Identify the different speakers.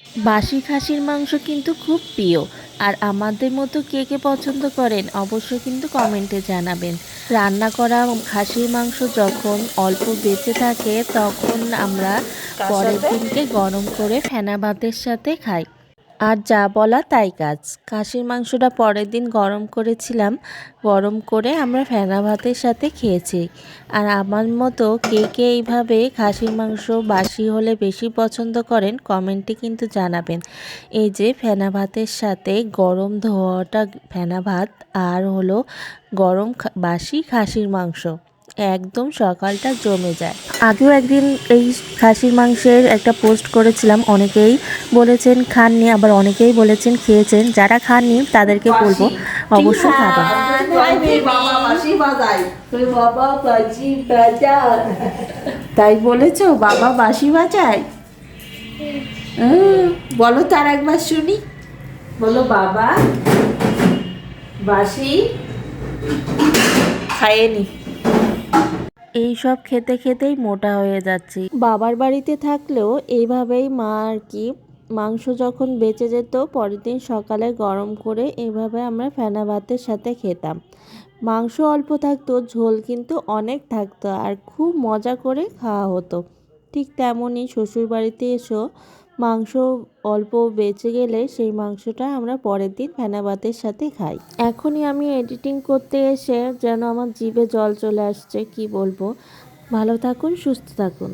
Speaker 1: বাসি খাসির মাংস কিন্তু খুব প্রিয়। আর আমাদের মতো কে কে পছন্দ করেন অবশ্যই কিন্তু কমেন্টে জানাবেন। রান্না করা খাসির মাংস যখন অল্প বেঁচে থাকে তখন আমরা পরের দিনকে গরম করে ফেনা ভাতের সাথে খাই। আর যা বলা তাই কাজ, খাসির মাংসটা পরের দিন গরম করেছিলাম, গরম করে আমরা ফেনা ভাতের সাথে খেয়েছি। আর আমার মতো কে কে এইভাবে খাসির মাংস বাসি হলে বেশি পছন্দ করেন কমেন্টে কিন্তু জানাবেন। এই যে ফেনা ভাতের সাথে গরম ধোয়াটা ফেনা ভাত আর হলো গরম বাসি খাসির মাংস, একদম সকালটা জমে যায়। আগেও একদিন এই খাসির মাংসের একটা পোস্ট করেছিলাম, অনেকেই বলেছেন খাননি, আবার অনেকেই বলেছেন খেয়েছেন। যারা খাননি তাদেরকে বলবো অবশ্যই খাবেন। তাই বলেছো বাবা বাঁশি বাজায়? বলো তার একবার শুনি, বলো বাবা বাঁশি খায়নি। এই সব খেতে খেতেই মোটা হয়ে যাচ্ছি। বাবার বাড়িতে থাকলেও এইভাবেই মা আর কি মাংস যখন বেঁচে যেত পরের দিন সকালে গরম করে এইভাবে আমরা ফেনা ভাতের সাথে খেতাম। মাংস অল্প থাকতো, ঝোল কিন্তু অনেক থাকতো আর খুব মজা করে খাওয়া হতো। ঠিক তেমনই শ্বশুরবাড়িতে এসেও মাংস অল্প বেঁচে গেলে সেই মাংসটা আমরা পরের দিন ফেনা ভাতের সাথে খাই। এখনই আমি এডিটিং করতে এসে যেন আমার জিভে জল চলে আসছে, কি বলবো। ভালো থাকুন, সুস্থ থাকুন।